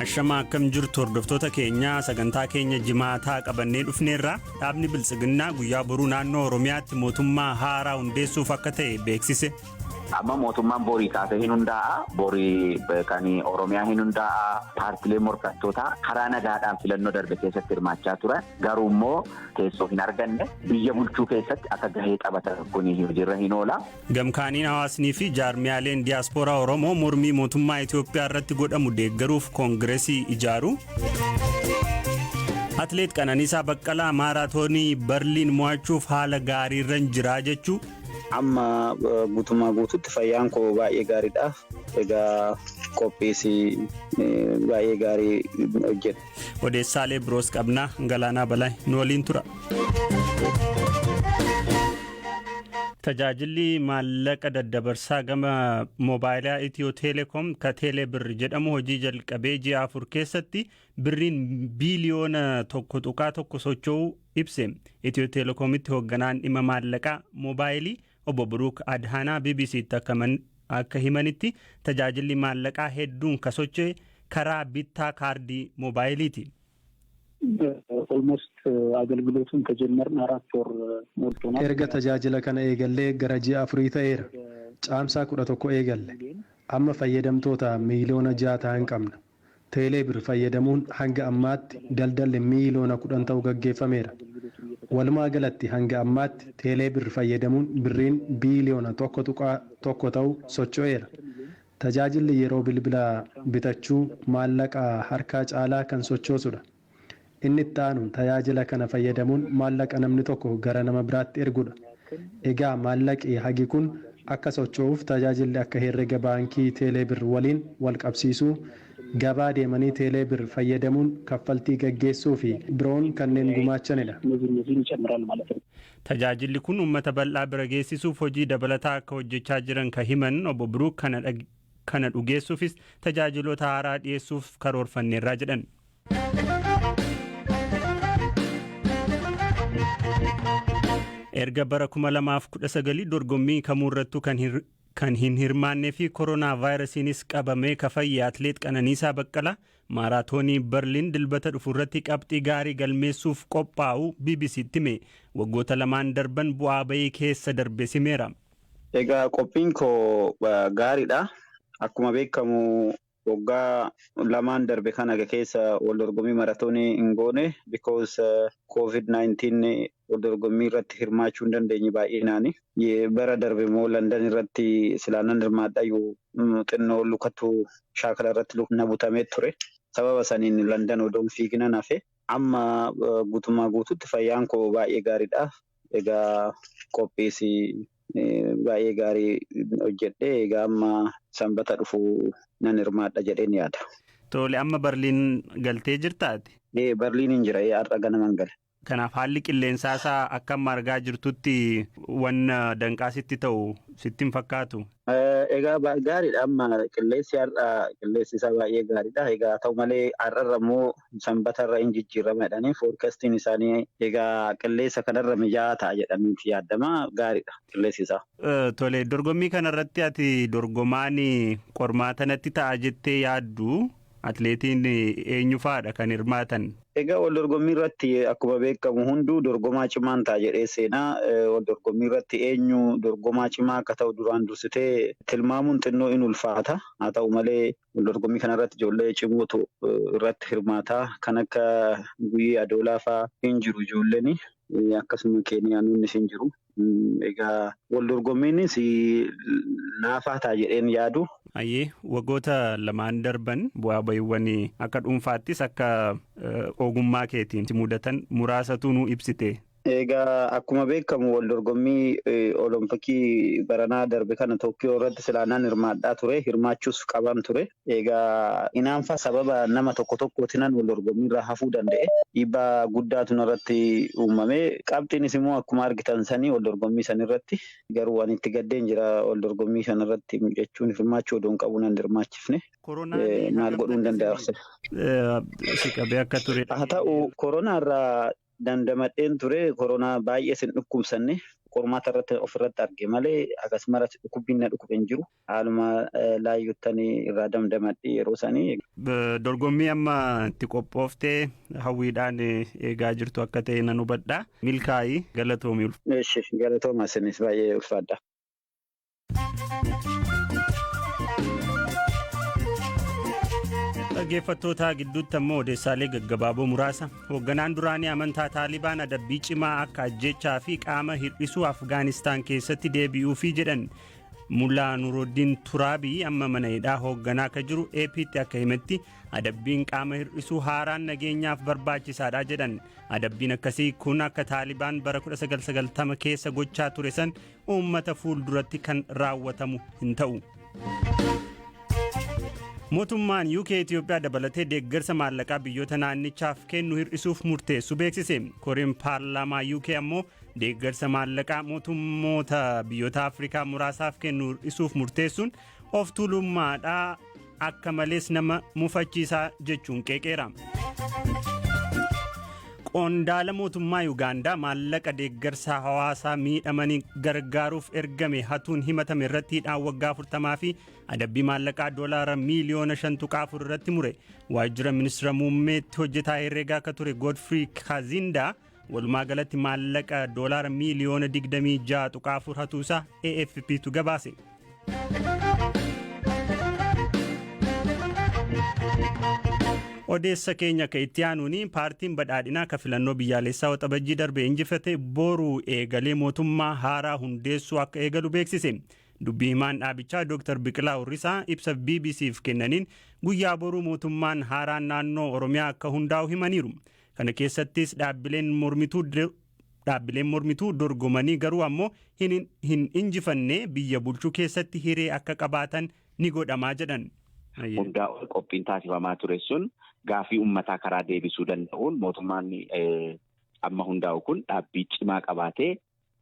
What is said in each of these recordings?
Ashama akkam jirtu hordoftoota keenya sagantaa keenya jimaataa qabannee dhufneerra dhaabni biltsiginnaa guyyaa boruu naannoo Oromiyaatti mootummaa haaraa hundeessuuf akka ta'e beeksise. Amma mootummaan borii kaasee hin hundaa'a. Borii kan Oromiyaa hin hundaa'a. Paartilee morkattootaa karaa nagaadhaan filannoo darbe keessatti hirmaachaa turan. Garuu immoo teessoo hin arganne biyya bulchuu keessatti akka gahee taphatan kun hojiirra hin oola. Gamkaaniin hawaasnii fi jaarmiyaaleen diyaaspooraa Oromoo mormii mootummaa Itoophiyaa irratti godhamu deeggaruuf koongireesii ijaaru. Atleet Qananiisaa Baqqalaa maaraatoonii Berliin mo'achuuf haala gaariirra jira jechuu. Amma guutummaa guutuutti fayyaan koo baay'ee gaariidha. Egaa qophiisi baay'ee gaarii hojjedha. Odeessaalee biroos qabna. Galaanaa Balaa nu waliin tura. Tajaajilli maallaqa daddabarsaa gama moobaayilaa Itiyoo Teleekoom ka Teeleebir jedhamu hojii jalqabee ji'a 4 keessatti birriin biiliyoona 1.1 socho'uu ibse. Itiyoo Teleekoomitti hoogganaan dhimma maallaqaa moobaayilii Obbo Buruuk Adhaanaa BBC'tti akka himanitti tajaajilli maallaqaa hedduun ka socho'e karaa bittaa kaardii moobaayiliiti. Almost agalgilotuun ከጀመርን 4 ወር ሞልቶናል. Erga tajaajila kana eegallee gara ji'a 4 ta'eera. Caamsaa 11 eegalle. Amma fayyadamtoota miiliyoona 6 hin qabna. Teeleebir fayyadamuun hanga ammaatti daldalli miiliyoona 10 ta'uu gaggeeffameera. Walumaa galatti hanga ammaatti Teeleebir fayyadamuun birriin biiliyoona 1.1 ta'uu socho'eera. Tajaajilli yeroo bilbila bitachuu maallaqa harkaa caalaa kan sochoosudha. Inni itti aanu tajaajila kana fayyadamuun maallaqa namni tokko gara nama biraatti ergudha. Egaa maallaqi hagi kun akka socho'uuf tajaajilli akka herrega baankii Teeleebir waliin wal qabsiisuu, gabaa deemanii Teeleebir fayyadamuun kaffaltii gaggeessuu fi biroon kanneen gumaachanidha. Tajaajilli kun uummata bal'aa bira geessisuuf hojii dabalataa akka hojjechaa jiran ka himan Obbo Buruuk kana dhugeessuufis tajaajiloota haaraa dhiyeessuuf karoorfanneerraa jedhan. Erga bara 2019 dorgommii kamuurrattuu kan hin hirmaannee fi koronaa vaayirasiinis qabamee ka fayye Atleet Qananiisaa Baqqalaa maaraatoonii Berliin dilbata dhufuurratti qabxii gaarii galmeessuuf qophaa'u BBC'tti hime. Waggoota lamaan darban bu'aa bayii keessa darbe simeera. Egaa qophiin koo gaariidha. Akkuma beekamu waggaa lamaan darbe kana keessa wal dorgommii maaraatoonii hin goone because COVID-19 wal dorgommii irratti hirmaachuu hin dandeenye baay'inaani. Bara darbe immoo London irratti silaanan hirmaadhayyuu xinnoo lukatu shaakala irratti na butamee ture. Sababa saniin London odoon fiignan hafe amma guutummaa guutuutti fayyaan koo baay'ee gaariidha. Egaa qophiisi baay'ee gaarii hojjedhe. Egaa amma sanbata dhufu nan hirmaadha jedheen yaada. Tole amma Berliin galtee jirtaati? Berliin hin jira har'a ganaman gale. Kanaaf haalli qilleensaasaa akkam argaa jirtutti wanna danqaasitti ta'u sitti hin fakkaatu? Egaa gaariidha amma qilleensi har'a qilleensi isaa baay'ee gaariidha. Egaa ta'u malee har'arra immoo sanbatarra hin jijjiirama jedhanii foorkastiin isaanii egaa qilleensa kanarra mijaa'aa ta'a jedhaniiti yaadama. Gaariidha qilleensi isaa. Tole dorgommii kanarratti ati dorgomaan qormaatanatti ta'a jettee yaaddu atleetiin eenyu fa'aadha kan hirmaatan? Egaa wal dorgommii irratti akkuma beekamu hunduu dorgomaa cimaan ta'a jedhee seenaa. Wal dorgommii irratti eenyu dorgomaa cimaa akka ta'u duraan dursitee tilmaamuun xinnoo in ulfaata. Haa ta'u malee wal dorgommii kana irratti ijoollee cimootu irratti hirmaata. Kan akka Guyyii Adoolaa fa'aa hin jiru ijoolleen. Akkasuma Keeniyaanonnis hin jiru. Egaa wal dorgommiinis laafaa ta'a jedheen yaadu. Ayyee waggoota lamaan darban bu'aa bayiiwwan akka dhuunfaattis akka ogummaa keetiin mudatan muraasatu nu ibsite. Egaa akkuma beekamu wal dorgommii olompikii baranaa darbe kana Tookkiyoo irratti silaanaan hirmaadhaa ture. Hirmaachuus qaban ture. Egaa inaanfa sababa nama tokkootinan wal dorgommii irraa hafuu danda'e. Dhiibbaa guddaatu irratti uumame. Qabxiinis immoo akkuma argitan sanii wal dorgommii san irratti garuu waan itti gaddeen jira wal dorgommii san irratti jechuun hirmaachuu odoon qabu nan hirmaachifne. Maal godhuu hin danda'arse. Si qabee akka ture. Haa ta'u koronaa irraa dandamadheen ture. Koronaa baay'ee sin dhukkubsanne. qormaata irratti ofirratti arge malee akkasumas dhukkubbiin na dhukube hin jiru. Haaluma laayyoottanii irraa damdamadhe yeroo sanii. Dorgommii amma itti qophooftee hawwiidhaan eegaa jirtu akka ta'e nan hubadha. Milkaa'ii galatoomii. Galatooma isinis baay'ee ulfaadha. Dhaggeeffattoota gidduutti ammoo odeessaalee gaggabaaboo muraasa. Hoogganaan duraanii amantaa Taalibaan adabbii cimaa akka ajjechaa fi qaama hir'isuu Afgaanistaan keessatti deebi'uufii jedhan. Mullaa Nuruddin Turaabii amma mana hidhaa hoogganaa akka jiru AP'tti akka himetti adabbiin qaama hir'isuu haaraan nageenyaaf barbaachisaadha jedhan. Adabbiin akkasii kun akka Taalibaan bara 1990 keessa gochaa ture san uummata fuulduratti kan raawwatamu hin ta'u. Mootummaan UK Itoophiyaa dabalatee deeggarsa maallaqaa biyyoota naannichaaf kennu hir'isuuf murteessu beeksise. Koreen paarlaamaa UK ammoo deeggarsa maallaqaa mootummoota biyyoota Afrikaa muraasaaf kennu hir'isuuf murteessuun of tuulummaadhaa akka malees nama mufachiisaa jechuun qeeqeera. Qondaala mootummaa Yuugaandaa maallaqa deeggarsa hawaasaa miidhamanii gargaaruuf ergame hatuun himatame irratti hidhaan waggaa 40 fi adabbii maallaqaa $5 miiliyoona 5.4 irratti mure. Waajjira ministeera muummeetti hojjetaa herreegaa akka ture Godfrey Kazindaa walumaa galatti maallaqa $26 miiliyoona 26.4 hatuusaa AFP'tu gabaase. Odeessa keenya ka itti aanuuni paartiin badhaadhinaa ka filannoo biyyaalessaa waxabajjii darbe injifate boruu eegalee mootummaa haaraa hundeessuu akka eegalu beeksise. Dubbii himaan dhaabichaa Dr. Biqilaa Urrisaa ibsa BBC'f kennaniin guyyaa boruu mootummaan haaraan naannoo Oromiyaa akka hundaa'u himaniiru. Kana keessattis dhaabbileen mormituu dorgomanii garuu ammoo hin injifanne biyya bulchuu keessatti hiree akka qabaatan ni godhamaa jedhan. Hundaa ol qophiin taasifamaa ture sun gaafii uummataa karaa deebisuu danda'uun mootummaan amma hundaa'u kun dhaabbii cimaa qabaatee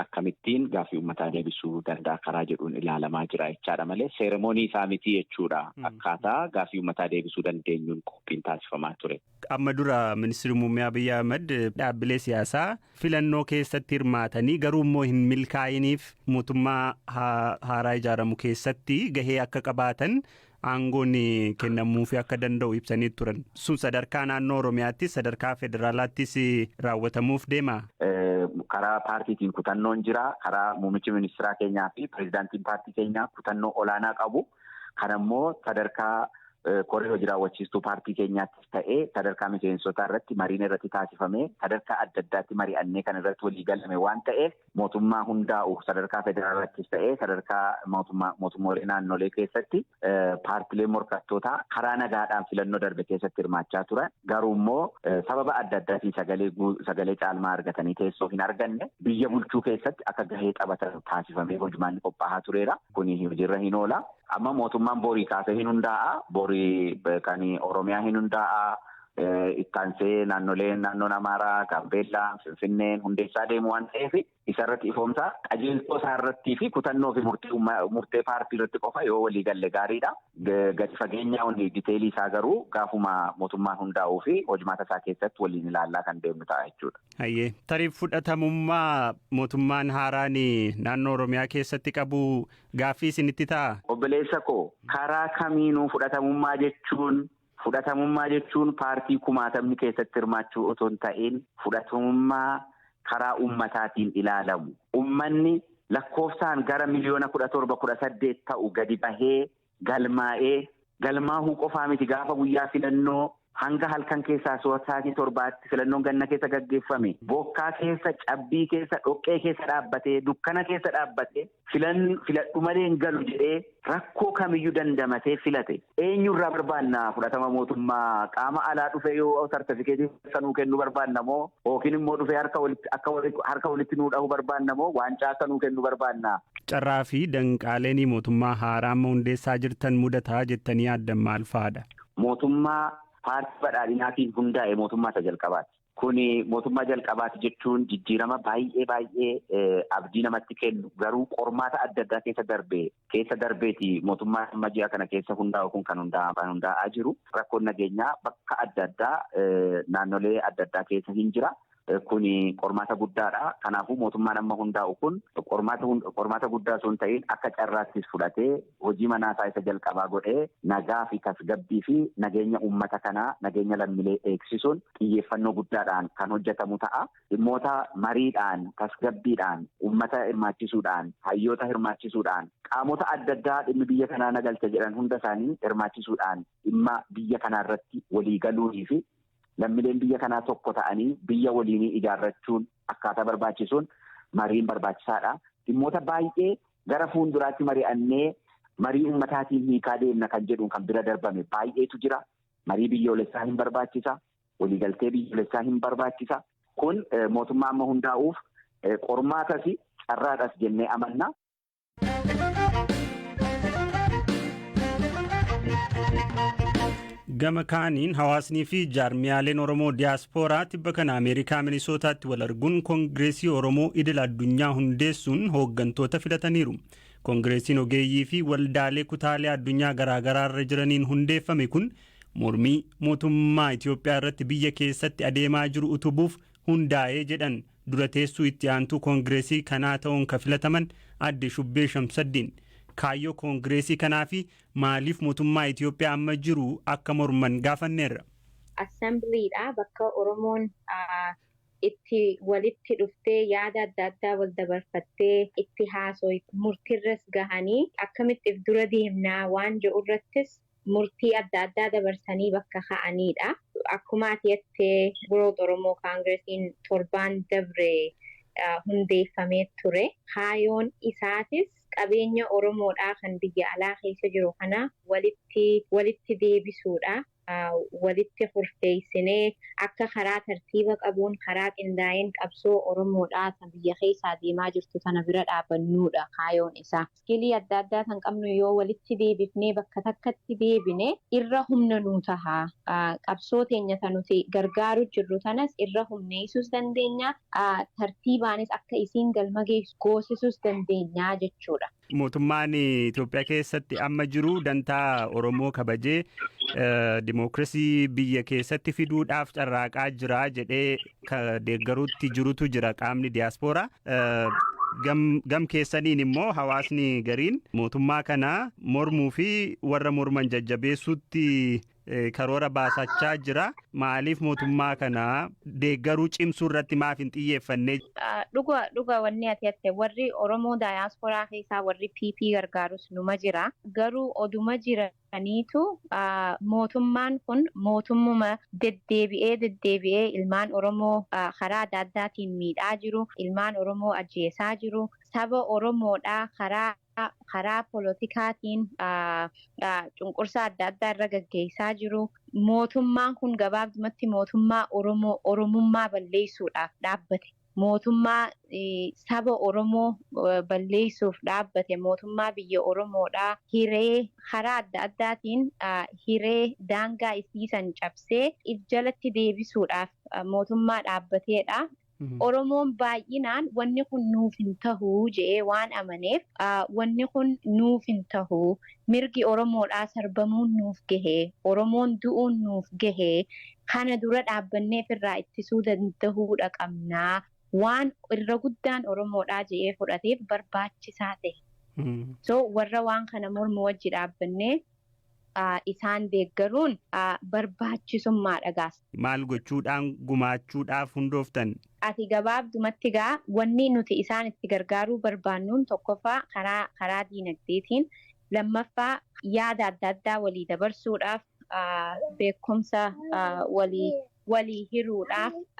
akkamittiin gaafii uummataa deebisuu danda'a karaa jedhuun ilaalamaa jira jechaadha malee seeremoonii isaa miti jechuudha. Akkaataa gaafii uummataa deebisuu dandeenyuun qophiin taasifamaa ture. Amma dura ministeerri muummee Abiyyi Ahmed dhaabbilee siyaasaa filannoo keessatti hirmaatanii garuu immoo hin milkaa'iniif mootummaa haaraa ijaaramu keessatti gahee akka qabaatan aangoon kennamuufi akka danda'u ibsanii turan. Sun sadarkaa naannoo Oromiyaattis sadarkaa federaalaattis raawwatamuuf deema. Karaa paartiitiin kutannoon jira. Karaa muummichi ministeeraa keenyaa fi pireezidaantiin paartii keenyaa kutannoo olaanaa qabu. Kanammoo sadarkaa koree hojii raawwachiistuu paartii keenyaattis ta'ee sadarkaa miseensotaa irratti mariin irratti taasifamee sadarkaa adda addaatti mari'annee kan irratti walii galame waan ta'eef mootummaa hundaa'u sadarkaa federaalaattis ta'ee sadarkaa mootummoolee naannolee keessatti paartileen morkattootaa karaa nagaadhaan filannoo darbe keessatti hirmaachaa turan garuu immoo sababa adda addaatiin sagalee caalmaa argatanii teessoo hin arganne biyya bulchuu keessatti akka gahee qabatan taasifamee hojimaanni qophaa'aa tureera. Kuni hojiirra hin oola. Amma mootummaan borii kaasee hin hundaa'a. Borii kan Oromiyaa hin hundaa'a. Ittaansee naannoon Amaaraa, Gaambeellaa, Finfinneen hundeessaa deemu waan ta'eef isarratti ifoomsaa qajeeltoo isaarrattii fi kutannoo fi murtee paartii irratti qofa yoo walii galle gaariidha. Gadi fageenyaa diteelii isaa garuu gaafuma mootummaan hundaa'uu fi hojimaata isaa keessatti waliin ilaallaa kan deemnu ta'a jechuudha. Hayyee tarii fudhatamummaa mootummaan haaraan naannoo Oromiyaa keessatti qabu gaaffii isinitti ta'a? Obboleessa koo karaa kamiinuu fudhatamummaa jechuun paartii kumaatamni keessatti hirmaachuu otoo hin ta'in fudhatamummaa karaa ummataatiin ilaalamu. Ummanni lakkoofsaan gara miliyoona 17-18 ta'u gadi bahee galmaahuu qofaa miti gaafa guyyaa filannoo hanga halkan keessaa sa'aatii 7tti filannoon ganna keessa gaggeeffame bokkaa keessa cabbii keessa dhoqqee keessa dhaabbatee dukkana keessa dhaabbatee filadhu malee hin galu jedhee rakkoo kamiyyuu dandamatee filate eenyurraa barbaanna fudhatama mootummaa qaama alaa dhufe yoo sartifikeetii sanuu kennu barbaanna moo yookiin immoo dhufe harka walitti nuu dhahu barbaanna moo waancaa sanuu kennu barbaanna. Carraa fi danqaaleen mootummaa haaraa amma hundeessaa jirtan mudataa jettanii yaaddan maal fa'aadha? Mootummaa paartii badhaadhinaatiin hundaa'e mootummaa isa jalqabaati. Kuni mootummaa jalqabaati jechuun jijjiirama baay'ee abdii namatti kennu garuu qormaata adda addaa keessa darbeeti mootummaa amma ji'a kana keessa hundaa'u kun kan hundaa'aa jiru. Rakkoon nageenyaa bakka adda addaa naannolee adda addaa keessa hin jira. kuni qormaata guddaadha. Kanaafuu mootummaan amma hundaa'u kun qormaata guddaa sun ta'in akka carraattis fudhatee hojii manaasaa isa jalqabaa godhee nagaa fi tasgabbii fi nageenya uummata kanaa nageenya lammiilee eegsisuun xiyyeeffannoo guddaadhaan kan hojjetamu ta'a. Dhimmoota mariidhaan tasgabbiidhaan uummata hirmaachisuudhaan hayyoota hirmaachisuudhaan qaamota adda addaa dhimmi biyya kanaa nagalcha jedhan hunda isaanii hirmaachisuudhaan dhimma biyya kanaa irratti waliigaluunii fi lammiileen biyya kanaa tokko ta'anii biyya waliinii ijaarrachuun akkaataa barbaachisuun mariin barbaachisaadha. Dhimmoota baay'ee gara fuulduraatti mari'annee marii uummataatiin hiikaa deemna kan jedhuun kan bira darbame baay'eetu jira. Marii biyyoolessaa hin barbaachisa. Waliigaltee biyyoolessaa hin barbaachisa. Kun mootummaa amma hundaa'uuf qormaatas carraadhas jennee amanna. Gama kaaniin hawaasnii fi jaarmiyaaleen Oromoo diyaaspooraa tibba kana Ameerikaa Minisootaatti wal arguun Koongireesii Oromoo idil addunyaa hundeessuun hooggantoota filataniiru. Koongireesiin ogeeyyii fi waldaalee kutaalee addunyaa garaagaraarra jiraniin hundeeffame kun mormii mootummaa Itoophiyaa irratti biyya keessatti adeemaa jiru utubuuf hundaa'ee jedhan dura teessuu itti aantuu Koongireesii kanaa ta'uun kan filataman Aadde Shubbee Shamsaddiin. Kaayyoo koongireesii kanaa fi maaliif mootummaa Itoophiyaa amma jiru akka morman gaafanneerra. Assembleedha bakka Oromoon itti walitti dhuftee yaada adda addaa wal dabarfattee itti haasoo murtiirras gahanii akkamitti dura deemnaa waan jedhu irrattis murtii adda addaa dabarsanii bakka ka'aniidha. Akkuma ati jettee World Oromoo Koongireesiin torbaan dabre hundeeffamee ture. Kaayyoon isaatis qabeenya Oromoodhaa kan biyya alaa keessa jiru kana walitti deebisuudha. Walitti furteessinee akka karaa tartiiba qabuun karaa qindaa'een qabsoo Oromoodhaa kan biyya keessaa deemaa jirtu sana bira dhaabannuudha kaayyoon isaa. Iskilii adda addaa kan qabnu yoo walitti deebifnee bakka takkatti deebine irra humna nuu taha. Qabsoo teenya kan nuti gargaaru jirru tanas irra humneessuus dandeenya. Tartiibaanis akka isiin galma geessu goosisuus dandeenya jechuudha. Mootummaan Itoophiyaa keessatti amma jiru dantaa Oromoo kabajee dimookiraasii biyya keessatti fiduudhaaf carraaqaa jira jedhee deeggaruutti jirutu jira qaamni diyaaspooraa. Gam keessaniin immoo hawaasni gariin mootummaa kana mormuu fi warra morman jajjabeessuutti karoora baasachaa jira. Maaliif mootummaa kana deeggaruu cimsuu irratti maaf hin xiyyeeffanne? Dhuga wanni ati jette warri Oromoo diyaaspooraa keessaa warri PP gargaarus numa jira. Garuu oduma jiraniitu mootummaan kun mootummuma deddeebi'ee ilmaan Oromoo karaa adda addaatiin miidhaa jiru, ilmaan Oromoo ajjeesaa jiru, saba Oromoodhaa karaa politikaatiin cunqursaa adda addaa irra gaggeessaa jiru. Mootummaan kun gabaabdumatti mootummaa Oromummaa balleessuudhaaf dhaabbate. Mootummaa saba Oromoo balleessuuf dhaabbate. Mootummaa biyya Oromoodhaa hiree karaa adda addaatiin hiree daangaa isiisan cabsee jalatti deebisuudhaaf mootummaa dhaabbateedha. Oromoon baay'inaan wanni kun nuuf hin tahuu jedhee waan amaneef wanni kun nuuf hin tahuu mirgi Oromoodhaa sarbamuun nuuf gahee Oromoon du'uun nuuf gahee kana dura dhaabbanneef irraa ittisuu danda'uudha qabnaa waan irra guddaan Oromoodhaa jedhee fudhateef barbaachisaa ta'e. So warra waan kana mormu wajji dhaabbannee isaan deeggaruun barbaachisummaadha gaas. Maal gochuudhaan gumaachuudhaaf hundooftan? Ati gabaabdumatti gaa wanni nuti isaan itti gargaaruu barbaannuun tokkoffaa karaa diinagdeetiin, lammaffaa yaada adda addaa walii dabarsuudhaaf, beekumsa walii hiruudhaaf